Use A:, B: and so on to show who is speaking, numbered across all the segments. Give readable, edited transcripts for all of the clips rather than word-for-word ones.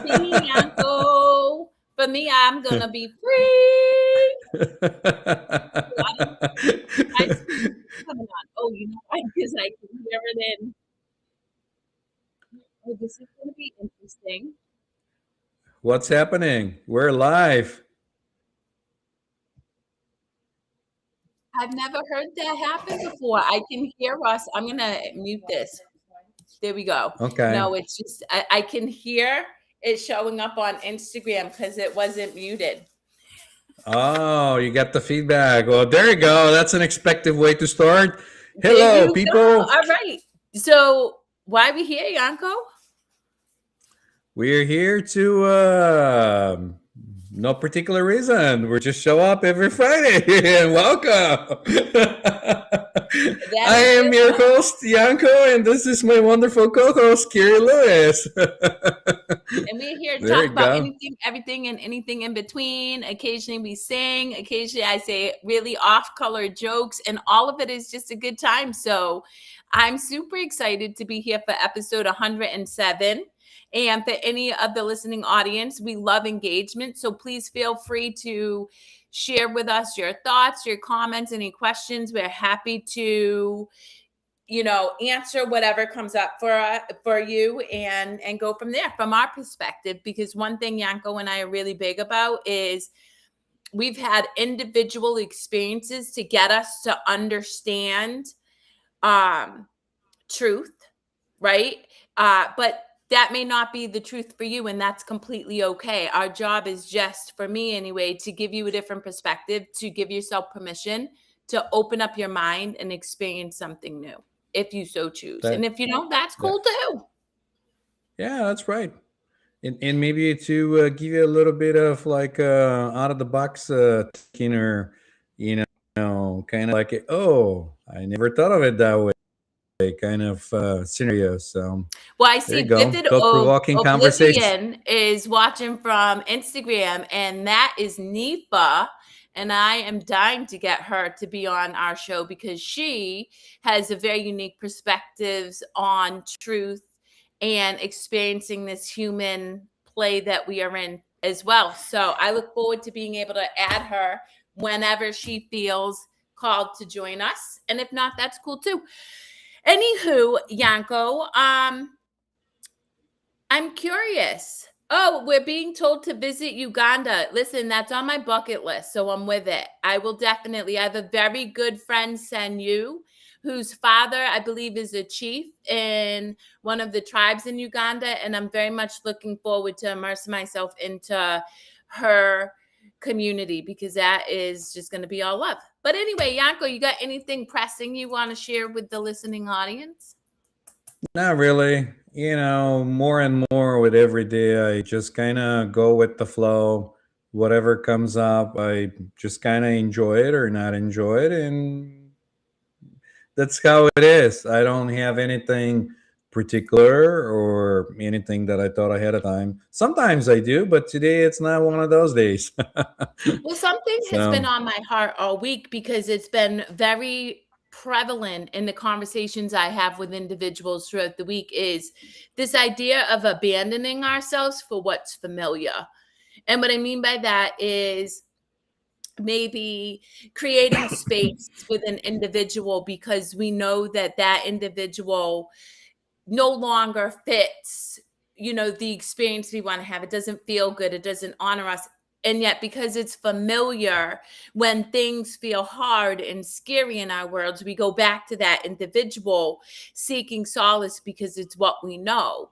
A: See, Yanko. For me, I'm gonna be free. I see coming on. Oh, you know why? Because I can hear it in. Oh, this is gonna be interesting.
B: What's happening? We're live.
A: I've never heard that happen before. I can hear us. I'm gonna mute this. There we go.
B: Okay.
A: No, it's just I can hear it showing up on Instagram because it wasn't muted.
B: Oh, you got the feedback. Well, there you go. That's an expected way to start.
A: There
B: Hello,
A: you go.
B: people.
A: All right. So why are we here, Yanko?
B: We're here to no particular reason. We just show up every Friday and welcome. I am your host, Yanko, and this is my wonderful co-host, Kerri Lewis.
A: And we're here to
B: There
A: talk
B: you
A: about
B: go.
A: anything, everything, and anything in between. Occasionally we sing. Occasionally I say really off-color jokes, and all of it is just a good time. So I'm super excited to be here for episode 107. And for any of the listening audience, we love engagement. So please feel free to share with us your thoughts, your comments, any questions. We're happy to answer whatever comes up for you and go from there from our perspective. Because one thing Yanko and I are really big about is we've had individual experiences to get us to understand truth, right? But that may not be the truth for you, and that's completely okay. Our job is just, for me anyway, to give you a different perspective, to give yourself permission to open up your mind and experience something new, if you so choose. And if you don't, that's cool too.
B: Yeah, that's right. And maybe to give you a little bit of like out of the box thinking, or kind of like, oh, I never thought of it that way, kind of scenario. So
A: Well, I
B: there
A: see
B: you go.
A: Vivid
B: Thought-provoking conversations.
A: Oblivion is watching from Instagram, and that is Nifa. And I am dying to get her to be on our show because she has a very unique perspectives on truth and experiencing this human play that we are in as well. So I look forward to being able to add her whenever she feels called to join us. And if not, that's cool too. Anywho, Yanko, I'm curious. Oh, we're being told to visit Uganda. Listen, that's on my bucket list, so I'm with it. I will definitely. I have a very good friend, Senyu, whose father, I believe, is a chief in one of the tribes in Uganda, and I'm very much looking forward to immerse myself into her community because that is just going to be all love. But anyway, Yanko, you got anything pressing you want to share with the listening audience?
B: Not really. More and more with every day, I just kind of go with the flow. Whatever comes up, I just kind of enjoy it or not enjoy it. And that's how it is. I don't have anything particular or anything that I thought ahead of time. Sometimes I do, but today it's not one of those days.
A: Well, something has been
B: So,
A: on my heart all week because it's been very prevalent in the conversations I have with individuals throughout the week is this idea of abandoning ourselves for what's familiar. And what I mean by that is maybe creating space with an individual because we know that that individual no longer fits the experience we want to have. It doesn't feel good, it doesn't honor us, and yet because it's familiar, when things feel hard and scary in our worlds, we go back to that individual seeking solace because it's what we know.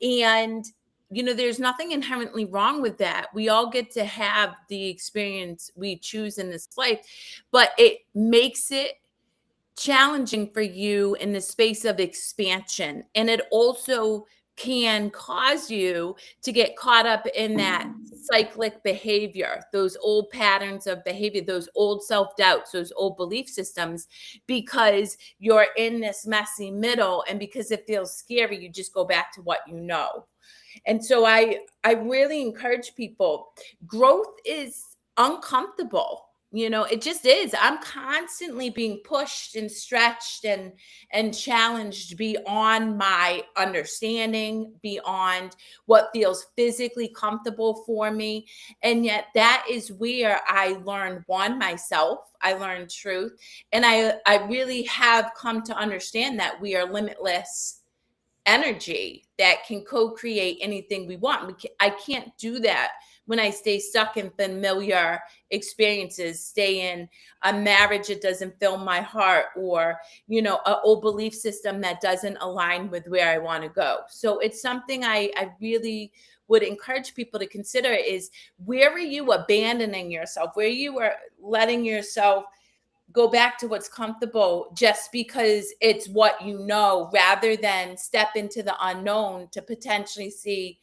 A: And there's nothing inherently wrong with that. We all get to have the experience we choose in this life, but it makes it challenging for you in the space of expansion. And it also can cause you to get caught up in that cyclic behavior, those old patterns of behavior, those old self-doubts, those old belief systems, because you're in this messy middle. And because it feels scary, you just go back to what you know. And so I really encourage people, growth is uncomfortable. It just is. I'm constantly being pushed and stretched and challenged beyond my understanding, beyond what feels physically comfortable for me. And yet that is where I learn one myself, I learn truth, and I really have come to understand that we are limitless energy that can co-create anything we want. I can't do that when I stay stuck in familiar experiences, stay in a marriage that doesn't fill my heart, or an old belief system that doesn't align with where I want to go. So it's something I really would encourage people to consider is, where are you abandoning yourself? Where you are letting yourself go back to what's comfortable just because it's what you know, rather than step into the unknown to potentially see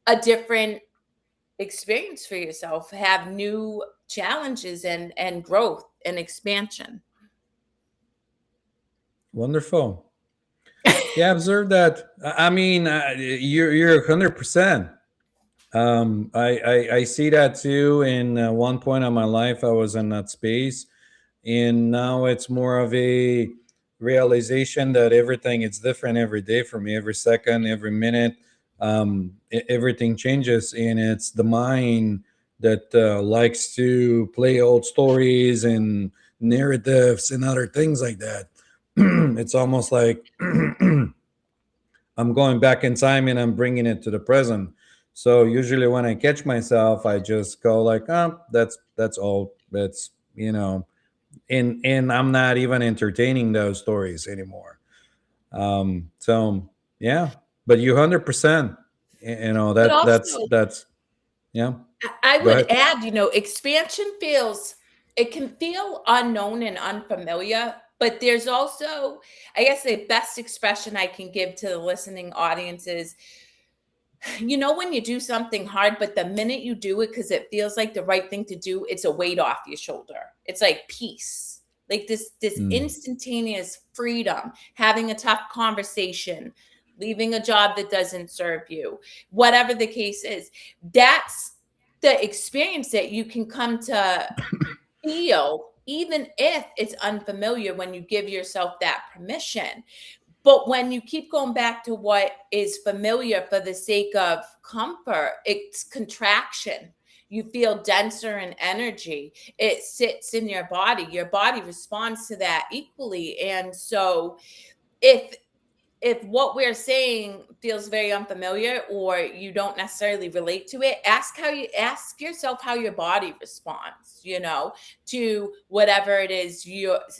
A: a different experience for yourself, have new challenges and growth and expansion.
B: Wonderful. Yeah, I observed that. I mean, you're 100%. I see that too. In one point of my life, I was in that space, and now it's more of a realization that everything is different every day for me, every second, every minute. Everything changes, and it's the mind that likes to play old stories and narratives and other things like that. It's almost like I'm going back in time and I'm bringing it to the present. So usually when I catch myself, I just go like, "Oh, that's old. That's and I'm not even entertaining those stories anymore." So yeah, but you 100%.
A: But
B: That
A: also,
B: that's yeah.
A: I
B: Go
A: would
B: ahead.
A: add, expansion it can feel unknown and unfamiliar, but there's also, I guess, the best expression I can give to the listening audience is, when you do something hard, but the minute you do it because it feels like the right thing to do, it's a weight off your shoulder. It's like peace, like this
B: Mm.
A: instantaneous freedom, having a tough conversation, leaving a job that doesn't serve you, whatever the case is. That's the experience that you can come to feel, even if it's unfamiliar, when you give yourself that permission. But when you keep going back to what is familiar for the sake of comfort, it's contraction. You feel denser in energy. It sits in your body. Your body responds to that equally. And so if what we're saying feels very unfamiliar, or you don't necessarily relate to it, ask yourself how your body responds, to whatever it is,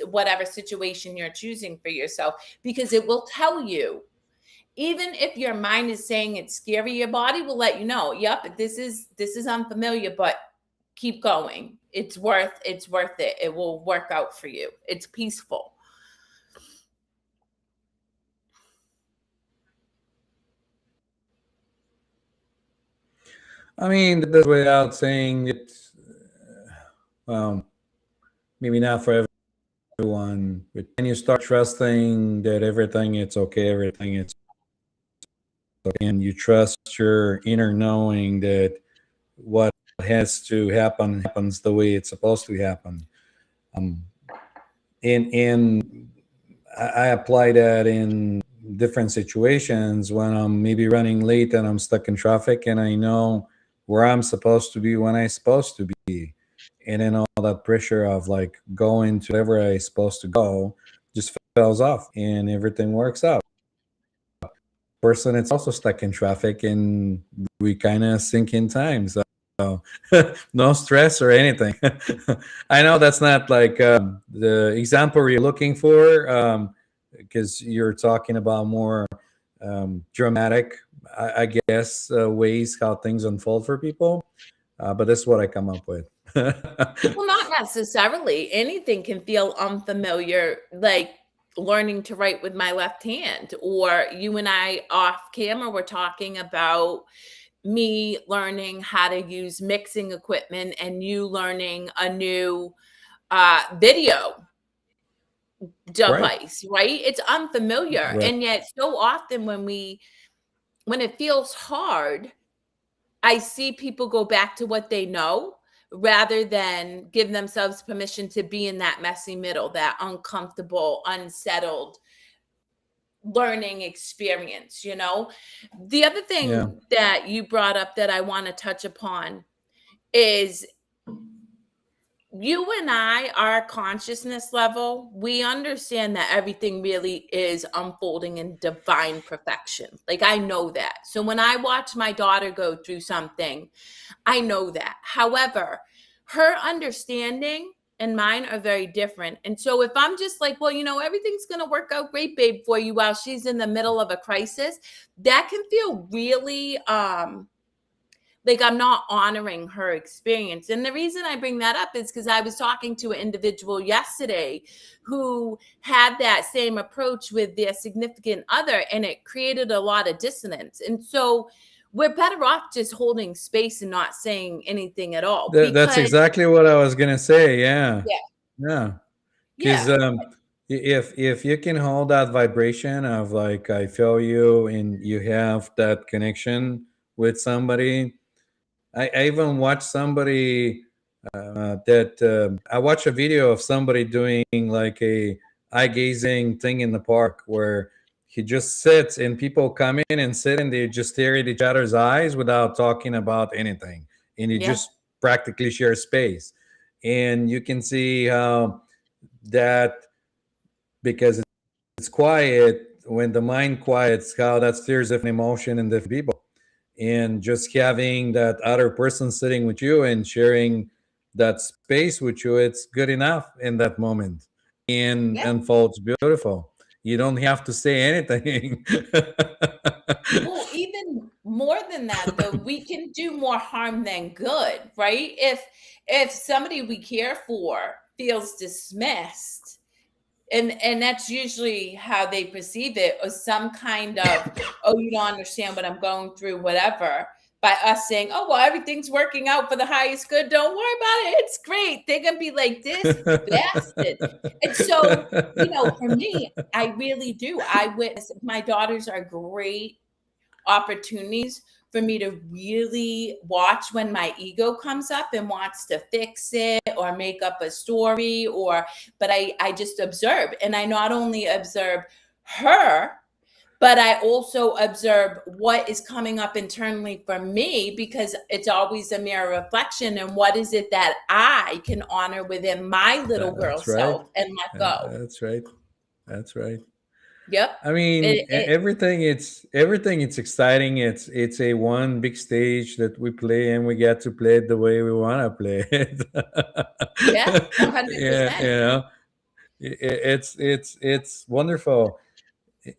A: whatever situation you're choosing for yourself, because it will tell you. Even if your mind is saying it's scary, your body will let you know, yep, this is unfamiliar, but keep going. It's worth it. It will work out for you. It's peaceful.
B: I mean, that's without saying it. Well, maybe not for everyone, but when you start trusting that everything it's okay, everything it's okay, and you trust your inner knowing that what has to happen happens the way it's supposed to happen. Um, and I apply that in different situations when I'm maybe running late and I'm stuck in traffic and I know where I'm supposed to be when I'm supposed to be. And then all that pressure of like going to wherever I'm supposed to go just falls off and everything works out. Person it's also stuck in traffic and we kind of sync in time. So no stress or anything. I know that's not like the example you're looking for, because you're talking about more dramatic, I guess, ways how things unfold for people. But this is what I come up with.
A: Well, not necessarily. Anything can feel unfamiliar, like learning to write with my left hand. Or you and I off camera were talking about me learning how to use mixing equipment and you learning a new video
B: Right,
A: device, right? It's unfamiliar.
B: right.
A: And yet so often when it feels hard, I see people go back to what they know rather than give themselves permission to be in that messy middle, that uncomfortable, unsettled learning experience, you know? The other
B: Yeah.
A: thing that you brought up that I want to touch upon is you and I, our consciousness level, we understand that everything really is unfolding in divine perfection. Like, I know that. So when I watch my daughter go through something, I know that. However, her understanding and mine are very different. And so if I'm just like, well, everything's going to work out great, babe, for you while she's in the middle of a crisis, that can feel really like I'm not honoring her experience. And the reason I bring that up is because I was talking to an individual yesterday who had that same approach with their significant other, and it created a lot of dissonance. And so we're better off just holding space and not saying anything at all
B: That's
A: because,
B: exactly what I was gonna say. Yeah,
A: yeah,
B: yeah. Because
A: yeah,
B: if you can hold that vibration of like I feel you and you have that connection with somebody, I even watched somebody that I watched a video of somebody doing like a eye gazing thing in the park where he just sits and people come in and sit and they just stare at each other's eyes without talking about anything, and you
A: yeah,
B: just practically share space, and you can see how that, because it's quiet, when the mind quiets, how that stirs different emotion in different people, and just having that other person sitting with you and sharing that space with you, it's good enough in that moment and
A: yeah.
B: unfolds beautiful. You don't have to say anything.
A: Well, even more than that, though, we can do more harm than good, right? If somebody we care for feels dismissed, and that's usually how they perceive it, or some kind of, oh, you don't understand what I'm going through, whatever, by us saying, oh, well, everything's working out for the highest good, don't worry about it, it's great, they're gonna be like, this bastard. And so, for me, I really do, I witness, my daughters are great opportunities for me to really watch when my ego comes up and wants to fix it or make up a story, but I just observe, and I not only observe her, but I also observe what is coming up internally for me, because it's always a mirror reflection, and what is it that I can honor within my little girl
B: That's right.
A: self and let go.
B: That's right. That's right.
A: Yep.
B: I mean, everything. It's exciting. It's a one big stage that we play, and we get to play it the way we want to play it.
A: Yeah,
B: Yeah,
A: 100%.
B: it's wonderful.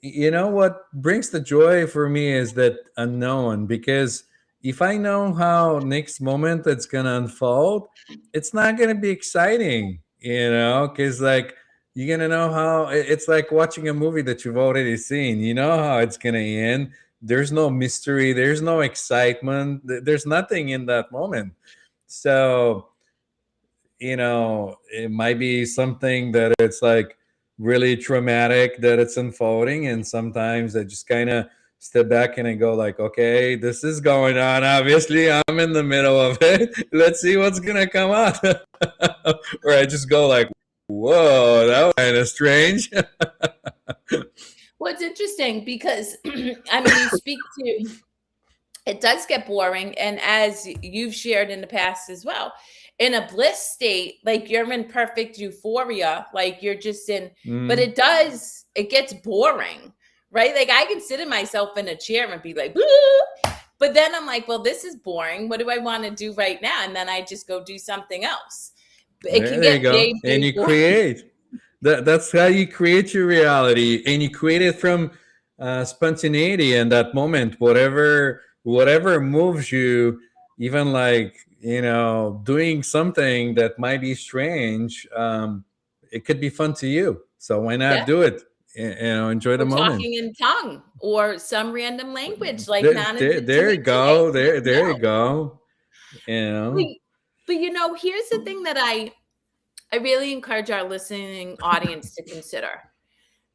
B: You know what brings the joy for me is that unknown, because if I know how next moment it's gonna unfold, it's not gonna be exciting, because like you're gonna know how it's like watching a movie that you've already seen. You know how it's gonna end. There's no mystery, there's no excitement, there's nothing in that moment. So it might be something that it's like really traumatic that it's unfolding, and sometimes I just kind of step back and I go like, okay, this is going on, obviously I'm in the middle of it, let's see what's gonna come out. Or I just go like, whoa, that was kind of strange.
A: Well, it's interesting because I mean, you speak to, it does get boring, and as you've shared in the past as well, in a bliss state, like you're in perfect euphoria, like you're just in, but
B: Mm,
A: it gets boring, right? Like I can sit in myself in a chair and be like, "Woo!" But then I'm like, well, this is boring. What do I want to do right now? And then I just go do something else. It can
B: there you
A: get
B: go,
A: very,
B: and
A: very
B: you
A: boring.
B: create. That's how you create your reality, and you create it from spontaneity in that moment. Whatever moves you, even like doing something that might be strange, it could be fun to you. So why not
A: Yeah.
B: do it? Enjoy the
A: Or
B: moment.
A: talking in tongue or some random language like Nana did to
B: There you
A: me today.
B: go. There you go. You
A: But,
B: know.
A: here's the thing that I really encourage our listening audience to consider.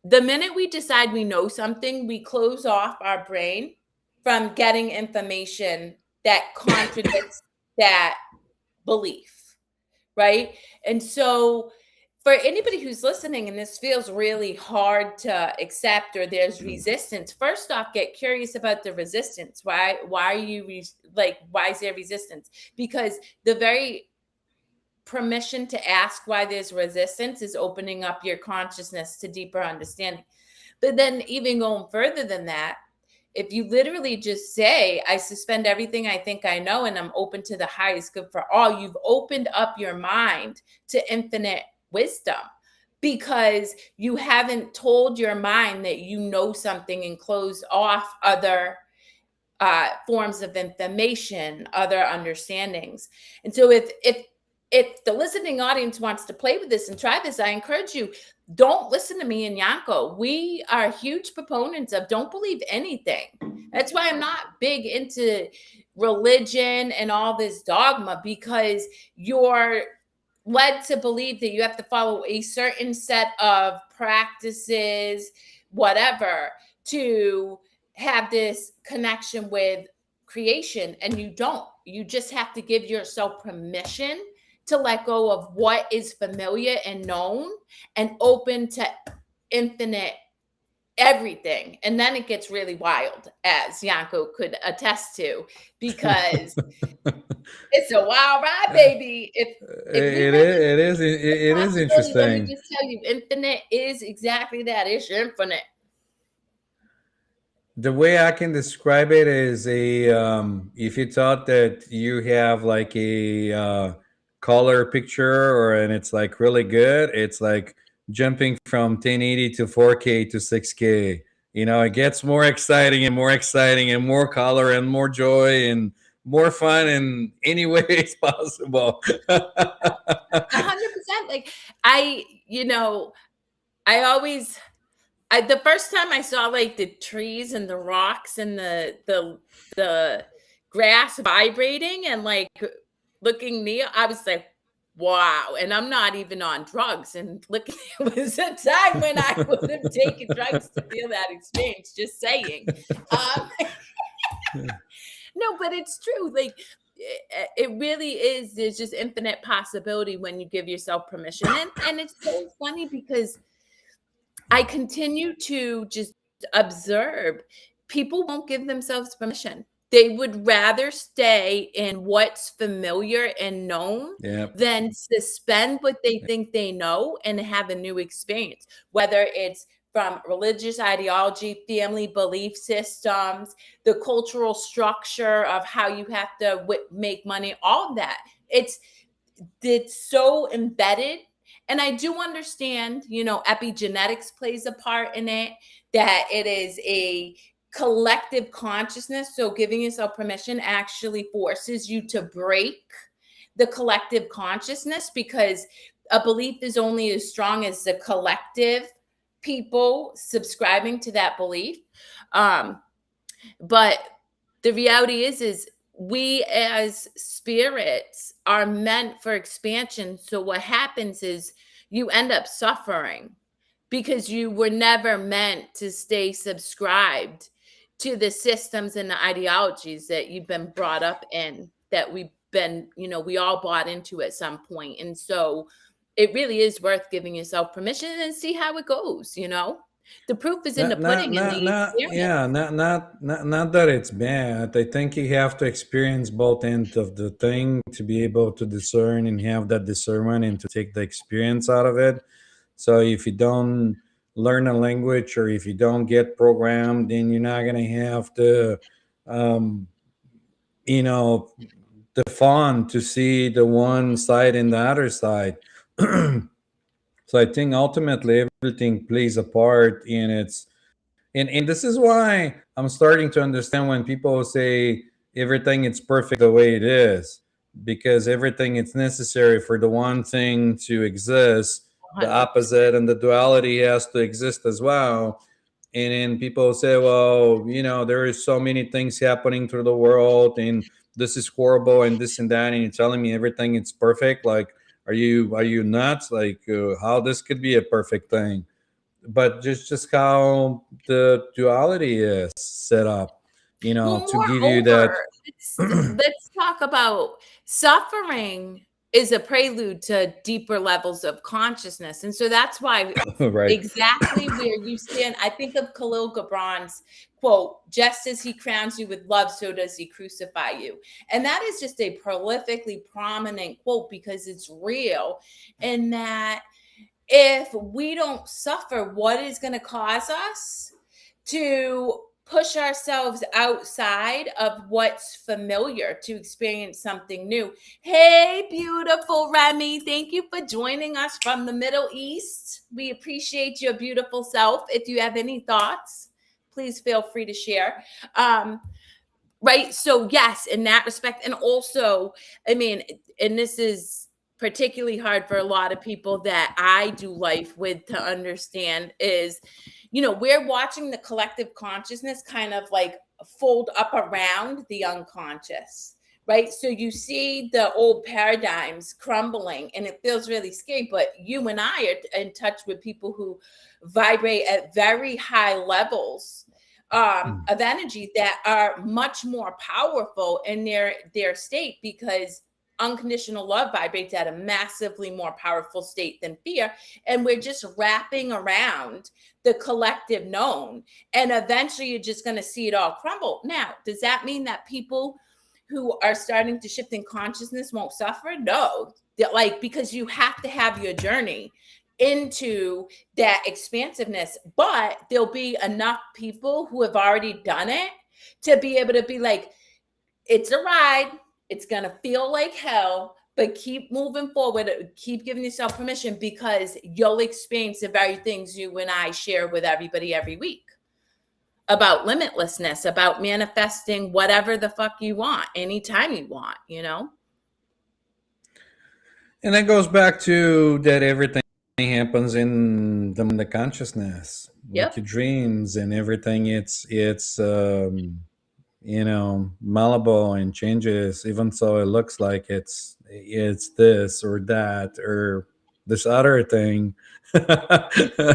A: The minute we decide we know something, we close off our brain from getting information that contradicts that belief, right? And so for anybody who's listening and this feels really hard to accept or there's resistance, first off, get curious about the resistance. Why are you why is there resistance? Because the very permission to ask why there's resistance is opening up your consciousness to deeper understanding. But then even going further than that, if you literally just say, I suspend everything I think I know and I'm open to the highest good for all, you've opened up your mind to infinite wisdom, because you haven't told your mind that you know something and closed off other forms of information, other understandings. And so if the listening audience wants to play with this and try this, I encourage you, don't listen to me and Yanko. We are huge proponents of don't believe anything. That's why I'm not big into religion and all this dogma, because you're led to believe that you have to follow a certain set of practices, whatever, to have this connection with creation. And you don't. You just have to give yourself permission to let go of what is familiar and known and open to infinite everything. And then it gets really wild, as Yanko could attest to, because it's a wild ride, baby. If we really the
B: it is
A: possibility, let me
B: interesting.
A: just tell you, infinite is exactly that. It's infinite.
B: The way I can describe it is a if you thought that you have like a color picture or and it's like really good, it's like jumping from 1080 to 4K to 6K. You know, it gets more exciting and more exciting and more color and more joy and more fun in any way it's possible.
A: 100%. Like I, I always the first time I saw like the trees and the rocks and the grass vibrating and like looking near, I was like, wow. And I'm not even on drugs. And look, it was a time when I would have taken drugs to feel that experience, just saying. Um, no, but it's true. Like it really is. There's just infinite possibility when you give yourself permission. And it's so funny because I continue to just observe. People won't give themselves permission. They would rather stay in what's familiar and known
B: Yep.
A: than suspend what they think they know and have a new experience, whether it's from religious ideology, family belief systems, the cultural structure of how you have to make money, all of that. It's so embedded. And I do understand, epigenetics plays a part in it, that it is a collective consciousness. So giving yourself permission actually forces you to break the collective consciousness, because a belief is only as strong as the collective people subscribing to that belief. But the reality is we as spirits are meant for expansion. So what happens is you end up suffering because you were never meant to stay subscribed to the systems and the ideologies that you've been brought up in, that we all bought into at some point. And so it really is worth giving yourself permission and see how it goes. The proof is in the pudding and the experience.
B: Not that it's bad. I think you have to experience both ends of the thing to be able to discern and have that discernment and to take the experience out of it. So if you don't learn a language or if you don't get programmed, then you're not gonna have um, you know, the fun to see the one side and the other side. So I think ultimately everything plays a part in its and this is why I'm starting to understand when people say everything is perfect the way it is, because everything is necessary for the one thing to exist. The
A: 100%.
B: opposite and the duality has to exist as well. And then people say, well, there is so many things happening through the world, and this is horrible, and this and that, and you're telling me everything is perfect. Like, are you nuts? Like, how this could be a perfect thing? But just how the duality is set up,
A: Well,
B: to give you
A: moreover,
B: that.
A: let's talk about suffering. is a prelude to deeper levels of consciousness. And so that's why
B: Right.
A: exactly where you stand, I think of Khalil Gibran's quote, just as he crowns you with love, so does he crucify you. And that is just a prolifically prominent quote because it's real. And that if we don't suffer, what is going to cause us to push ourselves outside of what's familiar to experience something new? Hey, beautiful Remy, thank you for joining us from the Middle East. We appreciate your beautiful self. If you have any thoughts, please feel free to share. Right. So, yes, in that respect. And also, I mean, and this is particularly hard for a lot of people that I do life with to understand is, we're watching the collective consciousness kind of like fold up around the unconscious. Right. So you see the old paradigms crumbling and it feels really scary. But you and I are in touch with people who vibrate at very high levels of energy that are much more powerful in their state, because unconditional love vibrates at a massively more powerful state than fear, and we're just wrapping around the collective known, and eventually you're just going to see it all crumble. Now, does that mean that people who are starting to shift in consciousness won't suffer? No. Like, because you have to have your journey into that expansiveness, but there'll be enough people who have already done it to be able to be like, it's a ride, it's gonna feel like hell, but keep moving forward, keep giving yourself permission, because you'll experience the very things you and I share with everybody every week about limitlessness, about manifesting whatever the fuck you want anytime you want.
B: And that goes back to that everything happens in the consciousness, like
A: Yep.
B: your dreams and everything. It's malleable and changes, even so it looks like it's this or that or this other thing. uh,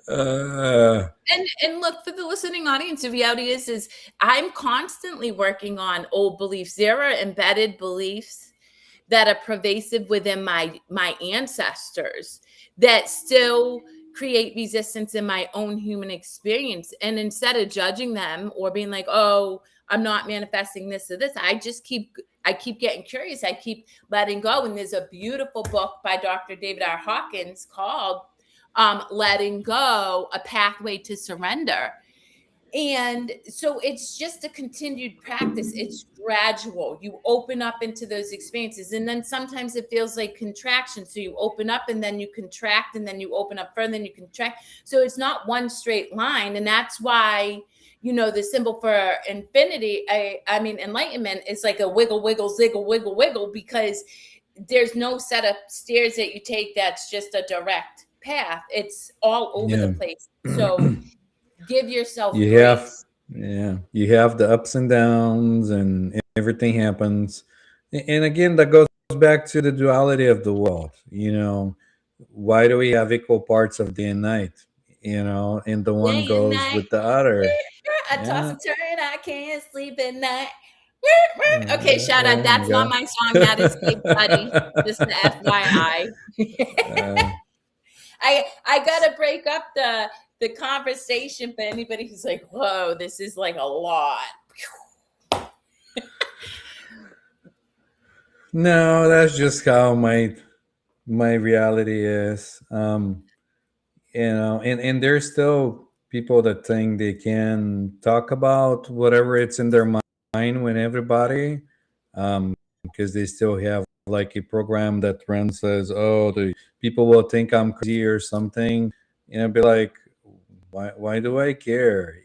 A: And look, for the listening audience, the reality is I'm constantly working on old beliefs. There are embedded beliefs that are pervasive within my ancestors that still create resistance in my own human experience. And instead of judging them or being like, oh, I'm not manifesting this or this, I keep getting curious. I keep letting go. And there's a beautiful book by Dr. David R. Hawkins called Letting Go, A Pathway to Surrender. And so it's just a continued practice. It's gradual. You open up into those experiences. And then sometimes it feels like contraction. So you open up and then you contract, and then you open up further and you contract. So it's not one straight line. And that's why, the symbol for infinity, I mean, enlightenment is like a wiggle, wiggle, ziggle, wiggle, wiggle, because there's no set of stairs that you take that's just a direct path. It's all over the
B: yeah.
A: place. So give yourself
B: you have
A: grace.
B: you have the ups and downs and everything happens. And again, that goes back to the duality of the world. Why do we have equal parts of day and night? And the one
A: Day and
B: goes
A: night,
B: with the other.
A: I toss
B: Yeah.
A: and turn, I can't sleep at night. Okay, shout out.
B: There
A: That's
B: you
A: not
B: go.
A: my song. That is Kid Cudi. Just the FYI.
B: uh,
A: I gotta break up the conversation for anybody who's like, whoa, this is like a lot.
B: no, that's just how my reality is. And there's still people that think they can talk about whatever it's in their mind with everybody, because they still have like a program that runs says, oh, the people will think I'm crazy or something. Be like, why do I care?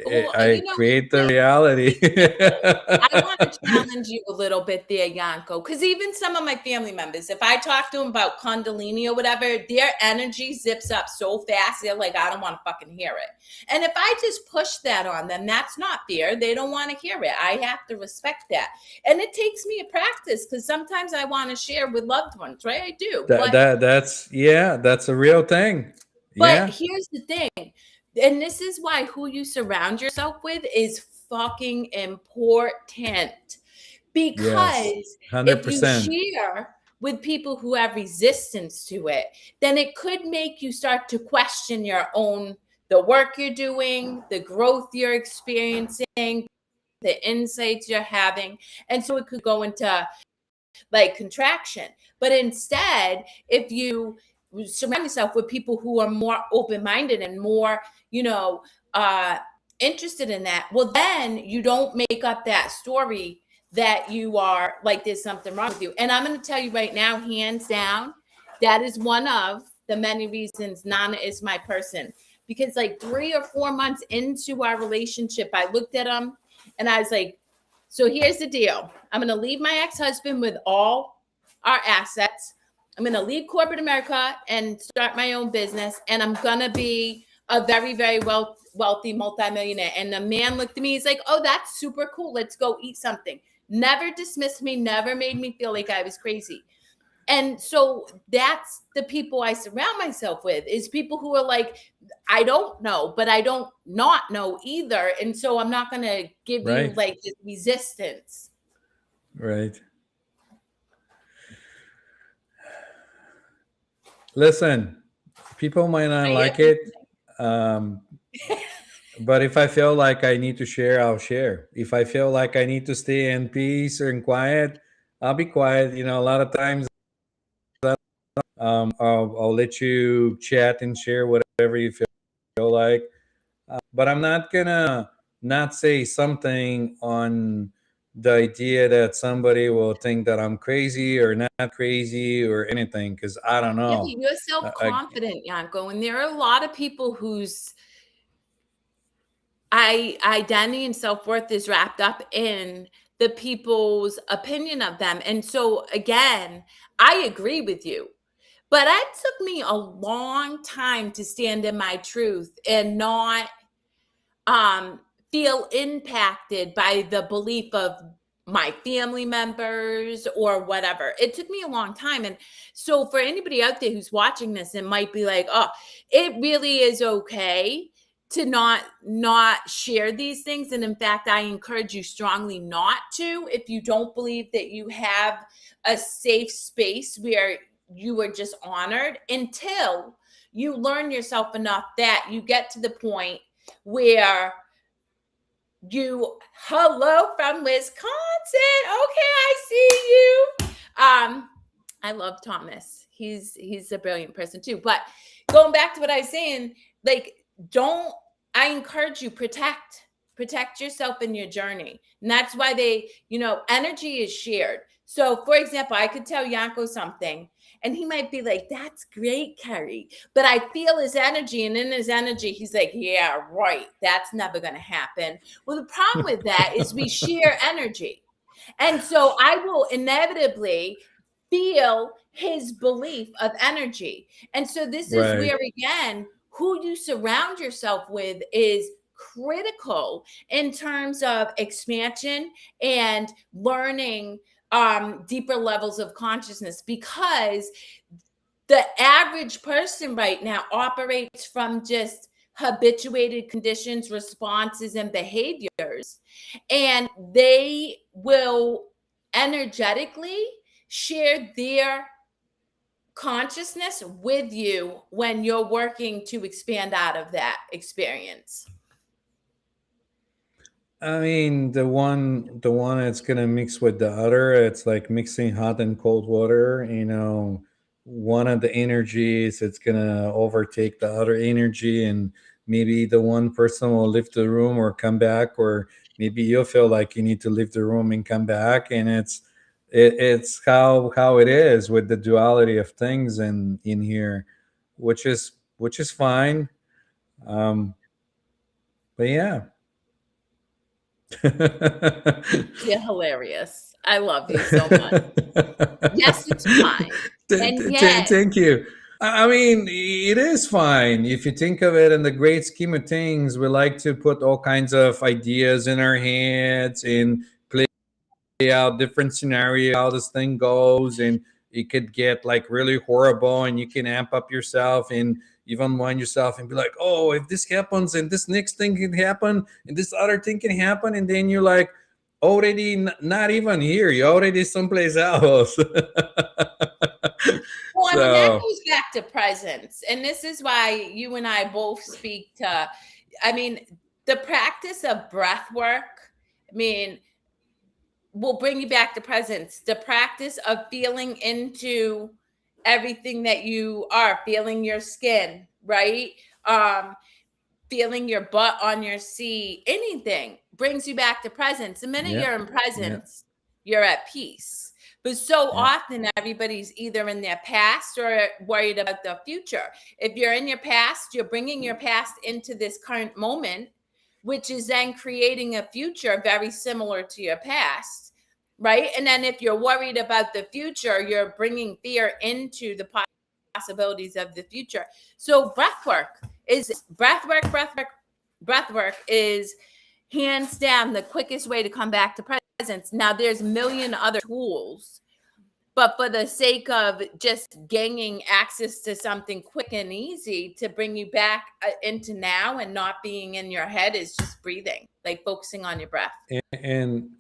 A: Well,
B: I create the reality.
A: I want to challenge you a little bit there, Yanko, because even some of my family members, if I talk to them about Kundalini or whatever, their energy zips up so fast, they're like, I don't want to fucking hear it. And if I just push that on them, that's not fair. They don't want to hear it. I have to respect that. And it takes me a practice, because sometimes I want to share with loved ones, right? I do.
B: That's a real thing.
A: But
B: Yeah.
A: here's the thing, and this is why who you surround yourself with is fucking important,
B: Yes,
A: Because if you
B: 100%.
A: share with people who have resistance to it, then it could make you start to question your own, the work you're doing, the growth you're experiencing, the insights you're having. And so it could go into like contraction. But instead, if you surround yourself with people who are more open-minded and more, you know, uh interested in that, well, then you don't make up that story that you are like there's something wrong with you. And I'm going to tell you right now, hands down, that is one of the many reasons Nana is my person. Because like 3 or 4 months into our relationship, I looked at him and I was like, so here's the deal. I'm going to leave my ex-husband with all our assets. I'm going to leave corporate America and start my own business. And I'm going to be a very, very wealthy multimillionaire. And the man looked at me. He's like, oh, that's super cool. Let's go eat something. Never dismissed me, never made me feel like I was crazy. And so that's the people I surround myself with, is people who are like, I don't know, but I don't not know either. And so I'm not going to give you
B: Right,
A: like this resistance.
B: right. Listen, people might not
A: I
B: like
A: am
B: it, um, but if I feel like I need to share, I'll share. If I feel like I need to stay in peace or in quiet, I'll be quiet. You know, a lot of times, I'll let you chat and share whatever you feel like. But I'm not gonna not say something on the idea that somebody will think that I'm crazy or not crazy or anything, because I don't
A: Yeah,
B: know.
A: you're
B: I,
A: self-confident, Yanko. And there are a lot of people whose identity and self-worth is wrapped up in the people's opinion of them. And so again, I agree with you. But it took me a long time to stand in my truth and not feel impacted by the belief of my family members or whatever. It took me a long time. And so for anybody out there who's watching this and might be like, oh, it really is okay to not share these things. And in fact, I encourage you strongly not to, if you don't believe that you have a safe space where you are just honored, until you learn yourself enough that you get to the point where you, hello from Wisconsin. Okay, I see you. I love Thomas. He's a brilliant person too. But going back to what I was saying, like, don't, I encourage you, protect yourself in your journey. And that's why energy is shared. So for example, I could tell Yanko something and he might be like, that's great, Kerri. But I feel his energy, and in his energy, he's like, yeah, right. That's never going to happen. Well, the problem with that is we share energy. And so I will inevitably feel his belief of energy. And so this is
B: right.
A: where, again, who you surround yourself with is critical in terms of expansion and learning deeper levels of consciousness, because the average person right now operates from just habituated conditions, responses, and behaviors, and they will energetically share their consciousness with you when you're working to expand out of that experience.
B: I mean, the one that's gonna mix with the other, it's like mixing hot and cold water. You know, one of the energies, it's gonna overtake the other energy, and maybe the one person will leave the room or come back, or maybe you'll feel like you need to leave the room and come back, and it's how it is with the duality of things in here, which is fine. Um, but yeah.
A: You're hilarious. I love you so much. Yes, it's fine. And yet,
B: Thank you. I mean, it is fine. If you think of it in the great scheme of things, we like to put all kinds of ideas in our heads and play out different scenarios, how this thing goes, and it could get like really horrible, and you can amp up yourself and even wind yourself and be like, oh, if this happens and this next thing can happen and this other thing can happen, and then you're like, already not even here. You're already someplace else.
A: Well, I mean, that
B: So
A: goes back to presence. And this is why you and I both speak to, I mean, the practice of breath work, I mean, will bring you back to presence. The practice of feeling into everything that you are, feeling your skin, right? Um, Feeling your butt on your seat, anything brings you back to presence. The minute
B: yeah,
A: you're in
B: yeah,
A: presence, you're at peace. But so
B: yeah.
A: often, everybody's either in their past or worried about the future. If you're in your past, you're bringing your past into this current moment, which is then creating a future very similar to your past, right? And then if you're worried about the future, you're bringing fear into the possibilities of the future. So breath work is hands down the quickest way to come back to presence. Now there's a million other tools, but for the sake of just gaining access to something quick and easy to bring you back into now and not being in your head is just breathing, like focusing on your breath.
B: And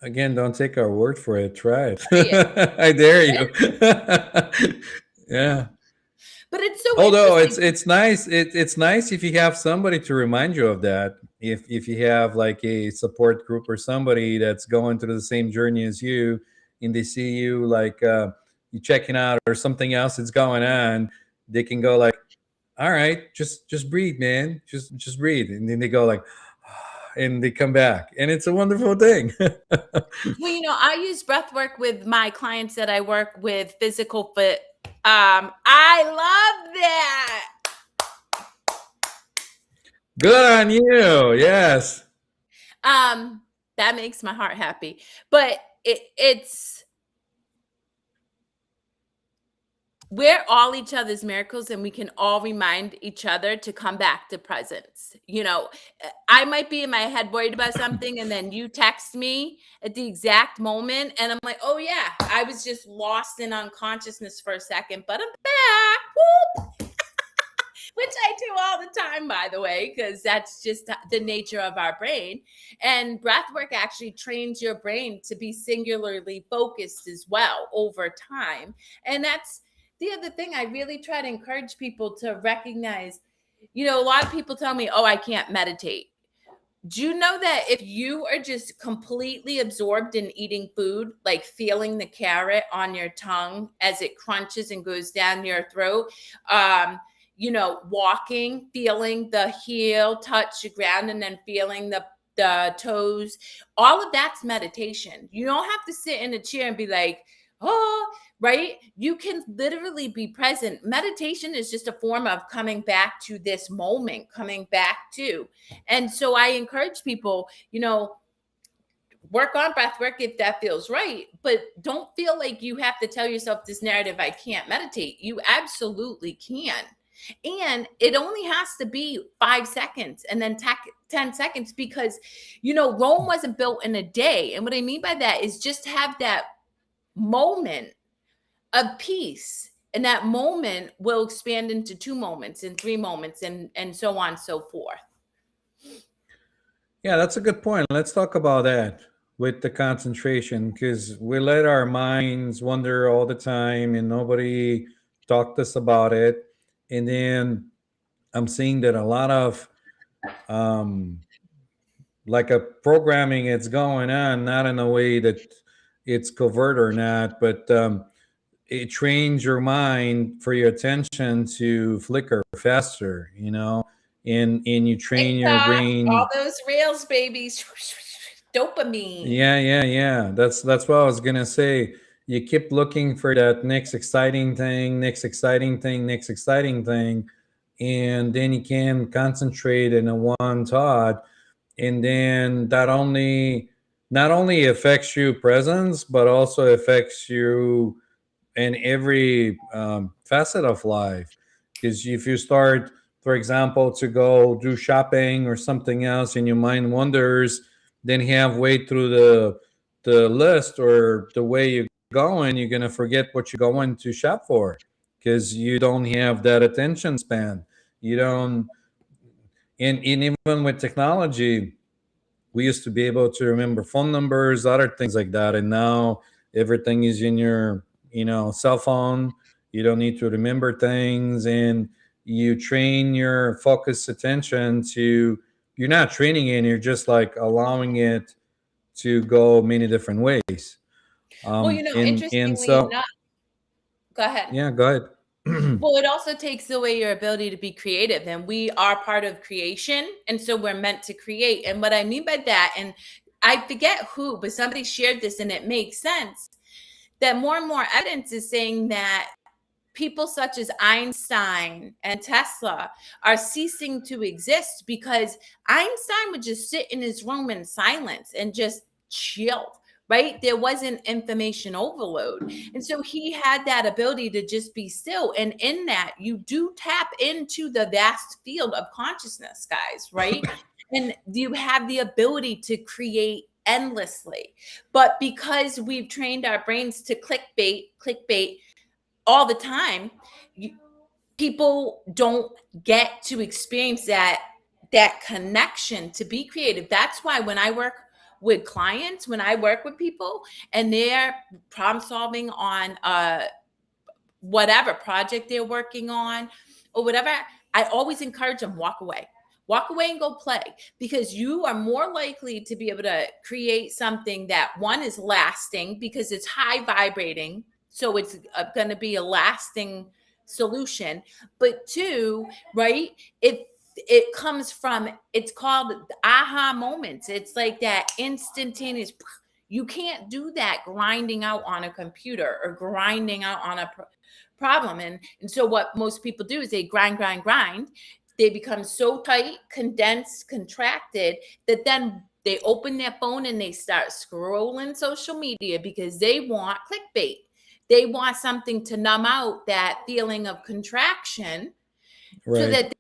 B: again, don't take our word for it. Try it.
A: Try it.
B: I dare you. Yeah.
A: But it's so
B: Although
A: interesting.
B: it's nice, it's nice if you have somebody to remind you of that. If you have like a support group or somebody that's going through the same journey as you, and they see you like you checking out or something else that's going on, they can go like, "All right, just breathe, man. Just breathe," and then they go like, and they come back, and it's a wonderful thing.
A: Well, I use breath work with my clients that I work with, physical fit. I love that.
B: Good on you. Yes.
A: Um, that makes my heart happy. But it's we're all each other's miracles, and we can all remind each other to come back to presence. I might be in my head worried about something, and then you text me at the exact moment, and I'm like, oh yeah, I was just lost in unconsciousness for a second, but I'm back. Whoop. Which I do all the time, by the way, because that's just the nature of our brain. And breath work actually trains your brain to be singularly focused as well over time. And that's the other thing I really try to encourage people to recognize. A lot of people tell me, oh, I can't meditate. Do you know that if you are just completely absorbed in eating food, like feeling the carrot on your tongue as it crunches and goes down your throat, walking, feeling the heel touch the ground and then feeling the toes, all of that's meditation. You don't have to sit in a chair and be like, oh, right? You can literally be present. Meditation is just a form of coming back to this moment, coming back to. And so I encourage people, work on breath work if that feels right, but don't feel like you have to tell yourself this narrative, I can't meditate. You absolutely can. And it only has to be 5 seconds and then 10 seconds because, Rome wasn't built in a day. And what I mean by that is just have that moment of peace. And that moment will expand into 2 moments and 3 moments and so on and so forth.
B: Yeah, that's a good point. Let's talk about that with the concentration because we let our minds wander all the time and nobody talked to us about it. And then I'm seeing that a lot of um, like a programming it's going on, not in a way that it's covert or not, but it trains your mind for your attention to flicker faster, and you train your
A: TikTok, all
B: brain.
A: those reels, babies, dopamine.
B: Yeah. That's what I was gonna say. You keep looking for that next exciting thing, next exciting thing, next exciting thing, and then you can concentrate in a one thought, and then that only not only affects you presence, but also affects you in every facet of life. Because if you start, for example, to go do shopping or something else, and your mind wanders, then halfway through the list or the way you're going, you're gonna forget what you're going to shop for because you don't have that attention span. You don't, and even with technology, we used to be able to remember phone numbers, other things like that, and now everything is in your, cell phone. You don't need to remember things, and you train your focused attention to, you're not training it, you're just like allowing it to go many different ways.
A: Well,
B: And
A: interestingly
B: so,
A: enough, go ahead.
B: yeah, go ahead.
A: Well, it also takes away your ability to be creative, and we are part of creation, and so we're meant to create. And what I mean by that, and I forget who, but somebody shared this and it makes sense, that more and more evidence is saying that people such as Einstein and Tesla are ceasing to exist because Einstein would just sit in his room in silence and just chill, right? There wasn't information overload. And so he had that ability to just be still. And in that, you do tap into the vast field of consciousness, guys, right? And you have the ability to create endlessly. But because we've trained our brains to clickbait, all the time, people don't get to experience that connection to be creative. That's why when I work with clients, when I work with people and they're problem solving on whatever project they're working on or whatever, I always encourage them, walk away and go play, because you are more likely to be able to create something that, one, is lasting because it's high vibrating, so it's going to be a lasting solution. But two, right, it comes from, it's called aha moments. It's like that instantaneous. You can't do that grinding out on a computer or grinding out on a problem. And so what most people do is they grind. They become so tight, condensed, contracted, that then they open their phone and they start scrolling social media because they want clickbait. They want something to numb out that feeling of contraction, so
B: Right.
A: that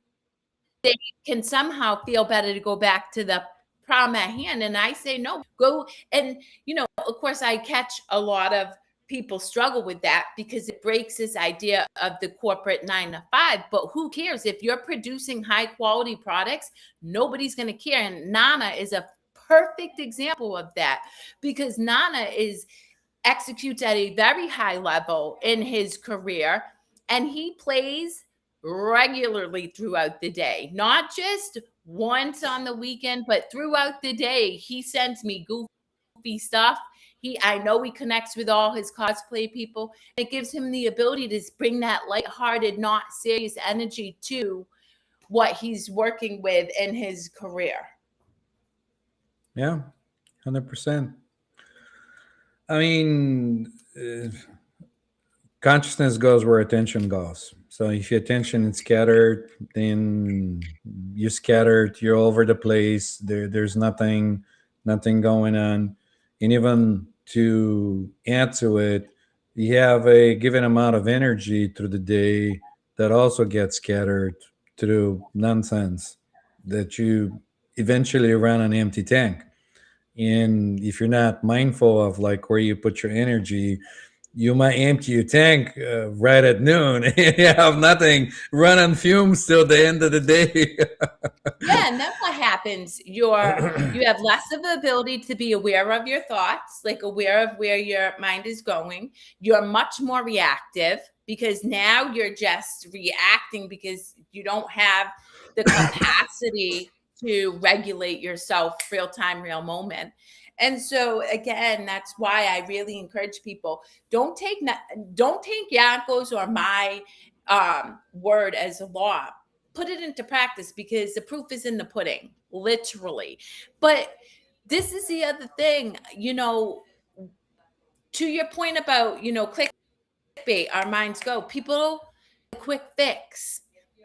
A: they can somehow feel better to go back to the problem at hand. And I say, no, go. And, of course, I catch a lot of people struggle with that because it breaks this idea of the corporate 9 to 5. But who cares? If you're producing high quality products, nobody's going to care. And Nana is a perfect example of that, because Nana executes at a very high level in his career, and he plays regularly throughout the day, not just once on the weekend, but throughout the day. He sends me goofy stuff. I know he connects with all his cosplay people. It gives him the ability to bring that lighthearted, not serious energy to what he's working with in his career.
B: Yeah, 100%. I mean, consciousness goes where attention goes. So if your attention is scattered, then you're scattered. You're all over the place. There's nothing going on. And even to add to it, you have a given amount of energy through the day that also gets scattered through nonsense that you eventually run an empty tank. And if you're not mindful of like where you put your energy, you might empty your tank right at noon and you have nothing, run on fumes till the end of the day.
A: Yeah, and then what happens? You have less of the ability to be aware of your thoughts, like aware of where your mind is going. You're much more reactive because now you're just reacting because you don't have the capacity to regulate yourself real time, real moment. And so again, that's why I really encourage people, don't take Yanko's or my word as a law. Put it into practice, because the proof is in the pudding, literally. But this is the other thing, to your point about, clickbait, our minds go. People, quick fix.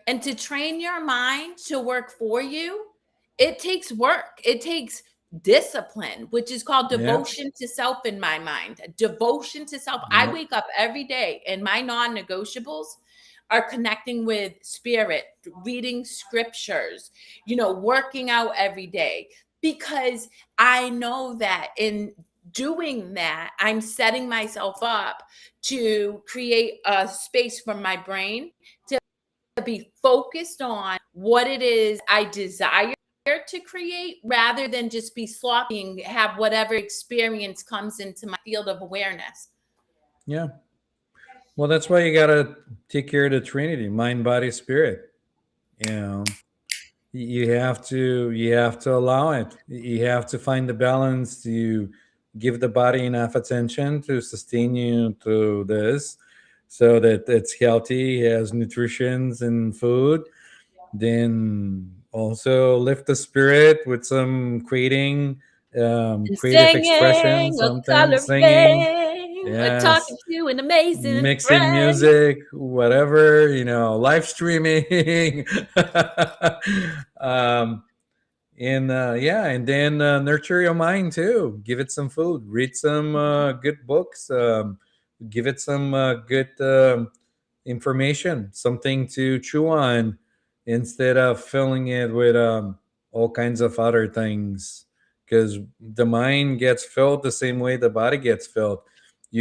A: And to train your mind to work for you, it takes work. It takes discipline, which is called
B: Yeah.
A: devotion to self in my mind. Devotion to self. I
B: Yeah.
A: wake up every day and my non-negotiables are connecting with spirit, reading scriptures, working out every day, because I know that in doing that, I'm setting myself up to create a space for my brain to be focused on what it is I desire to create rather than just be sloppy and have whatever experience comes into my field of awareness.
B: Yeah. Well, that's why you gotta take care of the Trinity, mind, body, spirit. You know, you have to allow it. You have to find the balance to give the body enough attention to sustain you through this, so that it's healthy, has nutritions and food. Then also lift the spirit with some
A: And
B: creative expression,
A: singing or
B: something, singing,
A: coloring or talking
B: yes,
A: to an amazing
B: mixing
A: friend.
B: music, whatever, live streaming. um, and yeah, and then nurture your mind too. Give it some food. Read some good books. Give it some good information, something to chew on, instead of filling it with all kinds of other things. Because the mind gets filled the same way the body gets filled. If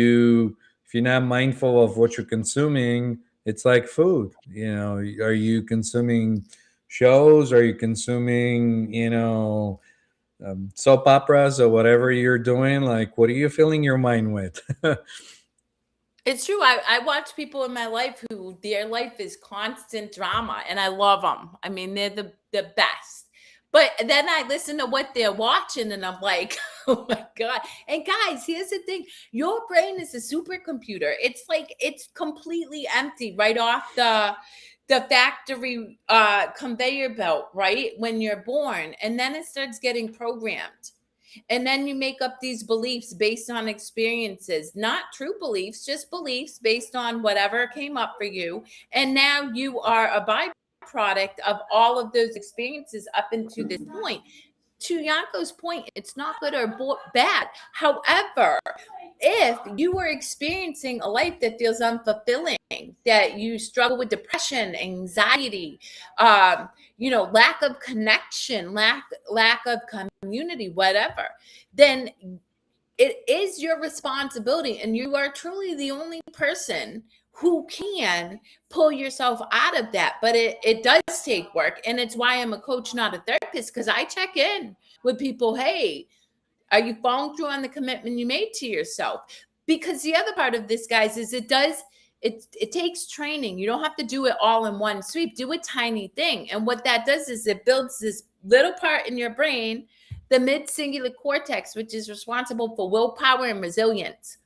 B: you're not mindful of what you're consuming, it's like food. Are you consuming shows? Are you consuming, soap operas or whatever you're doing? Like, what are you filling your mind with?
A: It's true. I watch people in my life who their life is constant drama, and I love them. I mean, they're the best. But then I listen to what they're watching, and I'm like, oh my God. And guys, here's the thing: your brain is a supercomputer. It's like it's completely empty right off the factory conveyor belt, right? When you're born, and then it starts getting programmed. And then you make up these beliefs based on experiences, not true beliefs, just beliefs based on whatever came up for you. And now you are a byproduct of all of those experiences up into this point. To Yanko's point, it's not good or bad. However, if you are experiencing a life that feels unfulfilling, that you struggle with depression, anxiety, lack of connection, lack of community, whatever, then it is your responsibility, and you are truly the only person who can pull yourself out of that. But it does take work, and it's why I'm a coach, not a therapist, because I check in with people. Hey, are you following through on the commitment you made to yourself? Because the other part of this, guys, is it takes training. You don't have to do it all in one sweep. Do a tiny thing. And what that does is it builds this little part in your brain, the mid-cingulate cortex, which is responsible for willpower and resilience.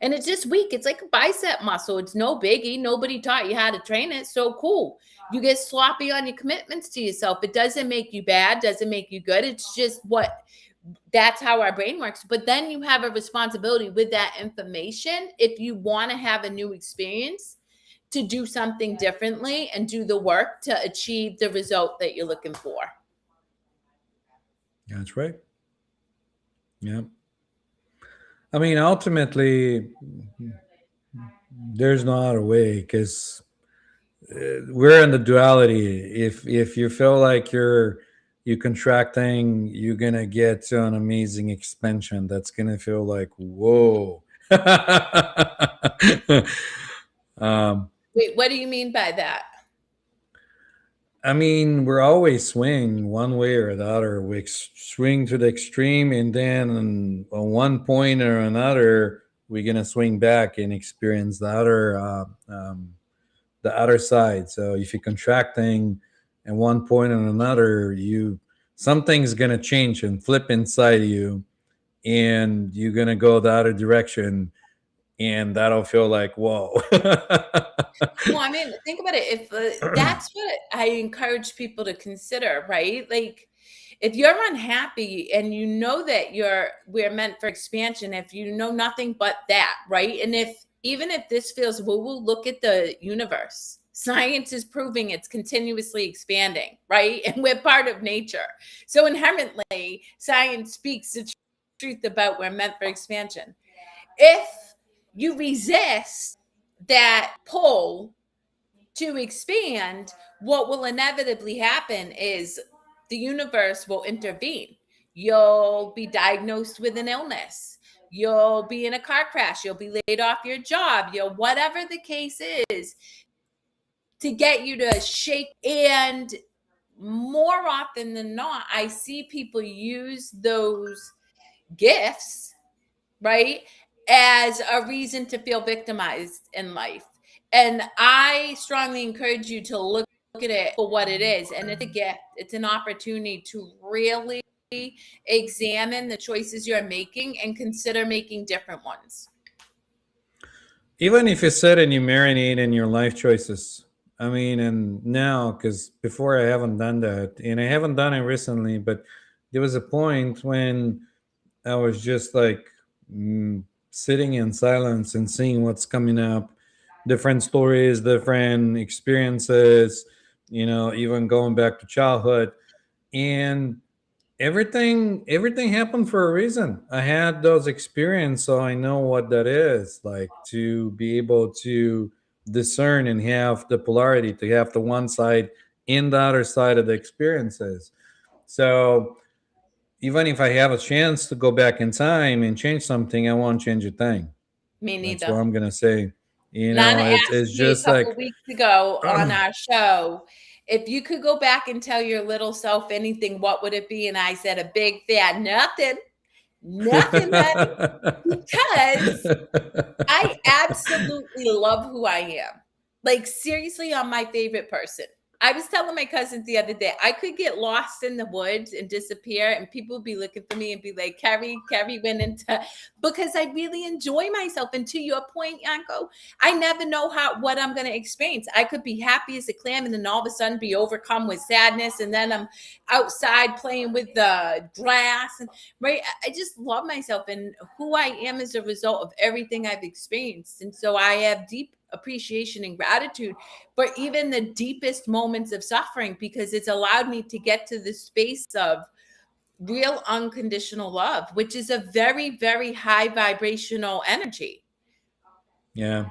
A: And it's just weak. It's like a bicep muscle. It's no biggie. Nobody taught you how to train it. So cool. You get sloppy on your commitments to yourself. It doesn't make you bad, doesn't make you good. It's just that's how our brain works. But then you have a responsibility with that information, if you want to have a new experience, to do something differently and do the work to achieve the result that you're looking for.
B: That's right. Yeah. I mean, ultimately, there's no other way, because we're in the duality. If you feel like you contracting, you're gonna get to an amazing expansion. That's gonna feel like whoa. um,
A: Wait, what do you mean by that?
B: I mean, we're always swing one way or the other. We swing to the extreme, and then on one point or another, we're gonna swing back and experience the other side. So if you're contracting at one point or another, something's gonna change and flip inside you, and you're gonna go the other direction, and that'll feel like whoa.
A: Well, I mean, think about it. If that's what I encourage people to consider, right? Like, if you're unhappy and you know that we're meant for expansion, if you know nothing but that, right? And even if this feels woo-woo, look at the universe. Science is proving it's continuously expanding, right? And we're part of nature. So inherently, science speaks the truth about we're meant for expansion. If you resist that pull to expand, what will inevitably happen is the universe will intervene. You'll be diagnosed with an illness. You'll be in a car crash. You'll be laid off your job. Whatever the case is, to get you to shake and more often than not, I see people use those gifts, right, as a reason to feel victimized in life. And I strongly encourage you to look at it for what it is. And it's a gift, it's an opportunity to really examine the choices you're making and consider making different ones.
B: Even if you sit and you marinate in your life choices. I mean, and now, because before I haven't done that, and I haven't done it recently, but there was a point when I was just like sitting in silence and seeing what's coming up, different stories, different experiences, even going back to childhood. And everything happened for a reason. I had those experiences, so I know what that is like, to be able to discern and have the polarity, to have the one side and the other side of the experiences. So even if I have a chance to go back in time and change something, I won't change a thing.
A: Me
B: That's what
A: neither.
B: I'm gonna say.
A: Nana asked
B: It's
A: me a
B: just
A: couple
B: like
A: weeks ago on our show, if you could go back and tell your little self anything, what would it be? And I said, a big fat nothing, nothing, honey, because I absolutely love who I am. Like, seriously, I'm my favorite person. I was telling my cousins the other day, I could get lost in the woods and disappear, and people would be looking for me and be like, Kerri went into, because I really enjoy myself. And to your point, Yanko, I never know what I'm going to experience. I could be happy as a clam and then all of a sudden be overcome with sadness. And then I'm outside playing with the grass. And right, I just love myself and who I am as a result of everything I've experienced. And so I have deep appreciation and gratitude for even the deepest moments of suffering, because it's allowed me to get to the space of real unconditional love, which is a very, very high vibrational energy.
B: yeah.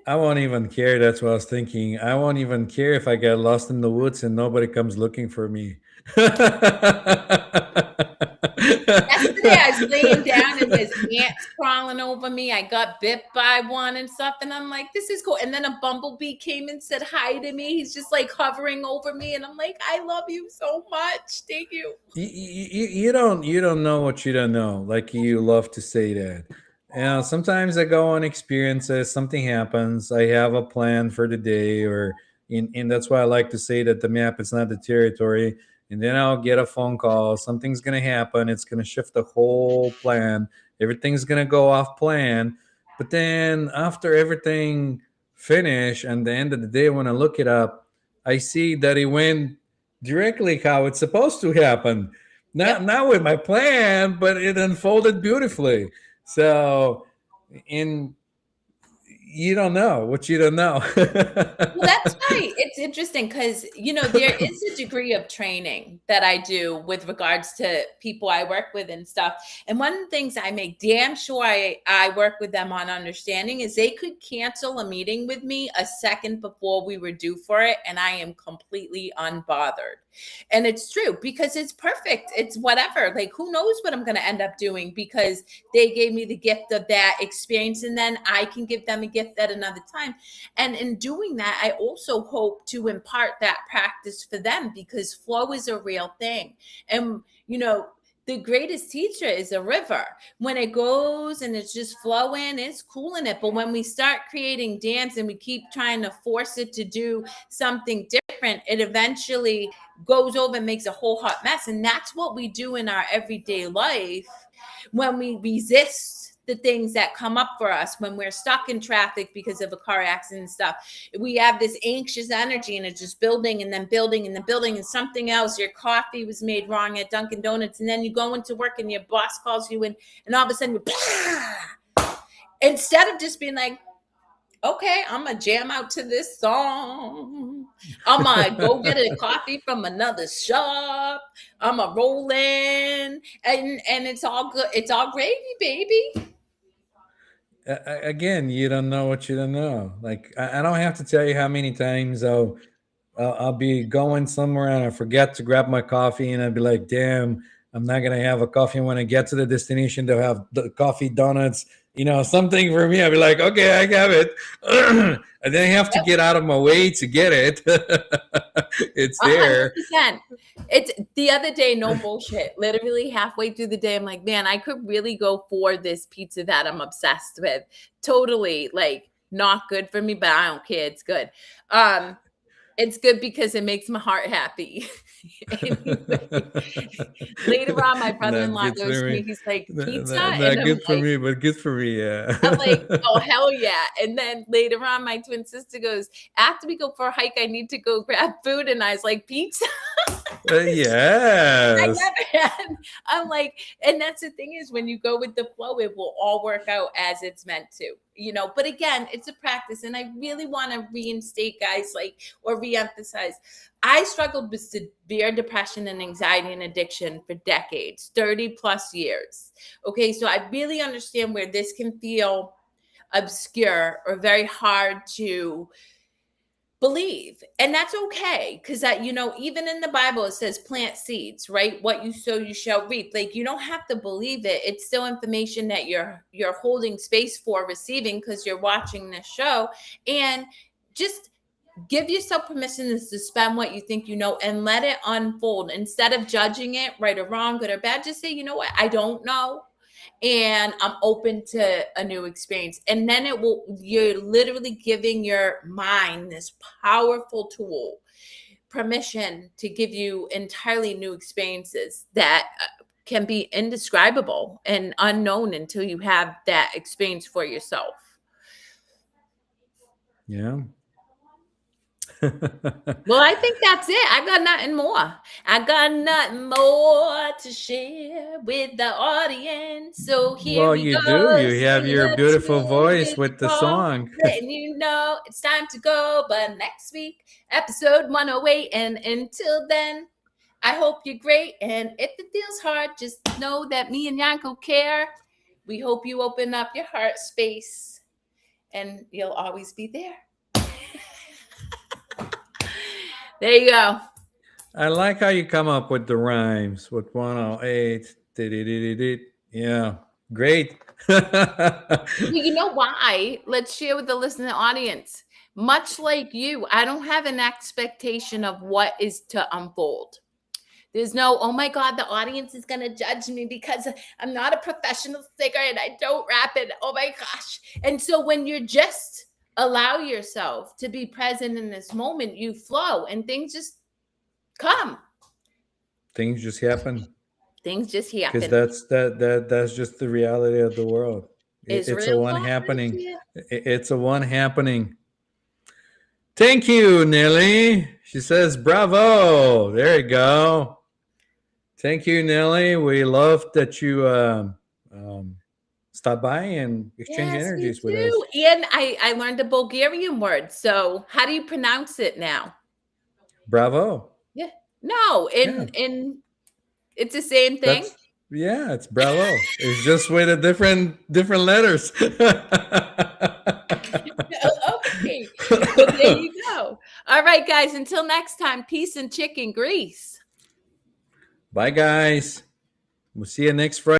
B: I won't even care. That's what I was thinking. I won't even care if I get lost in the woods and nobody comes looking for me.
A: Yesterday, I was laying down and there's ants crawling over me. I got bit by one and stuff, and I'm like, this is cool. And then a bumblebee came and said hi to me. He's just like hovering over me, and I'm like, I love you so much. Thank you.
B: You don't know what you don't know. Like, you love to say that. Sometimes I go on experiences. Something happens. I have a plan for the day, and that's why I like to say that the map is not the territory. And then I'll get a phone call. Something's gonna happen. It's gonna shift the whole plan. Everything's gonna go off plan. But then after everything finish, and the end of the day, when I look it up, I see that it went directly how it's supposed to happen. Not
A: Yep.
B: not with my plan, but it unfolded beautifully. So, in you don't know what you don't know.
A: Well, that's right. It's interesting because, there is a degree of training that I do with regards to people I work with and stuff. And one of the things I make damn sure I work with them on understanding is they could cancel a meeting with me a second before we were due for it. And I am completely unbothered. And it's true because it's perfect. It's whatever. Like, who knows what I'm going to end up doing, because they gave me the gift of that experience. And then I can give them a gift at another time. And in doing that, I also hope to impart that practice for them, because flow is a real thing. And, the greatest teacher is a river. When it goes and it's just flowing, it's cool in it. But when we start creating dams and we keep trying to force it to do something different, it eventually goes over and makes a whole hot mess. And that's what we do in our everyday life when we resist the things that come up for us, when we're stuck in traffic because of a car accident and stuff. We have this anxious energy and it's just building and then building and then building, and something else. Your coffee was made wrong at Dunkin' Donuts, and then you go into work and your boss calls you in, and all of a sudden instead of just being like, okay, I'm gonna jam out to this song. I'm gonna go get a coffee from another shop. I'm gonna roll in, and it's all good. It's all gravy, baby.
B: Again, you don't know what you don't know. Like, I don't have to tell you how many times I'll be going somewhere and I forget to grab my coffee, and I'd be like, damn, I'm not gonna have a coffee when I get to the destination. They'll have the coffee, donuts, something for me. I'll be like, okay, I have it. And then I have to get out of my way to get it. It's there.
A: 100%. It's the other day, no bullshit. Literally halfway through the day, I'm like, man, I could really go for this pizza that I'm obsessed with. Totally, like, not good for me, but I don't care. It's good. It's good because it makes my heart happy. Anyway, later on, my
B: Not
A: brother-in-law
B: good
A: goes
B: for
A: to me.
B: me.
A: He's like, pizza, and
B: Not
A: I'm
B: good for
A: like,
B: me, but good for me. Yeah.
A: I'm like, oh, hell yeah. And then later on, my twin sister goes, after we go for a hike, I need to go grab food. And I was like, pizza? I
B: Yes.
A: never had. I'm like, and that's the thing is when you go with the flow, it will all work out as it's meant to, But again, it's a practice. And I really want to reinstate, guys, or reemphasize. I struggled with severe depression and anxiety and addiction for decades, 30 plus years. Okay. So I really understand where this can feel obscure or very hard to believe, and that's okay, because even in the Bible it says plant seeds, right? What you sow you shall reap. Like, you don't have to believe it. It's still information that you're holding space for receiving because you're watching this show. And just give yourself permission to suspend what you think and let it unfold instead of judging it right or wrong, good or bad. Just say, you know what, I don't know, and I'm open to a new experience. And then you're literally giving your mind this powerful tool, permission to give you entirely new experiences that can be indescribable and unknown until you have that experience for yourself.
B: Yeah.
A: Well, I think that's it. I got nothing more. I got nothing more to share with the audience. So here
B: Well,
A: we
B: you do.
A: go.
B: You have
A: Sing
B: your
A: a
B: beautiful
A: tune
B: voice
A: with
B: with the
A: Paul,
B: song.
A: letting you know it's time to go. But next week, episode 108. And until then, I hope you're great. And if it feels hard, just know that me and Yanko care. We hope you open up your heart space and you'll always be there. There you go.
B: I like how you come up with the rhymes with 108. Yeah, great.
A: Well, you know why? Let's share with the listening audience. Much like you, I don't have an expectation of what is to unfold. There's no, oh my God, the audience is going to judge me because I'm not a professional singer and I don't rap it. Oh my gosh. And so when you just allow yourself to be present in this moment, you flow and things just come.
B: Things just happen.
A: Things just
B: Because
A: happen.
B: that's just the reality of the world. It's a
A: Israel
B: one
A: thought
B: happening.
A: this year.
B: It's a one happening. Thank you, Nelly. She says, bravo. There you go. Thank you, Nelly. We love that you stop by and exchange
A: Yes, we
B: energies with us.
A: do. And I learned a Bulgarian word. So how do you pronounce it now?
B: Bravo.
A: Yeah. No, in it's the same thing.
B: It's bravo. It's just with a different letters.
A: Okay. Well, there you go. All right, guys. Until next time, peace and chicken grease.
B: Bye, guys. We'll see you next Friday.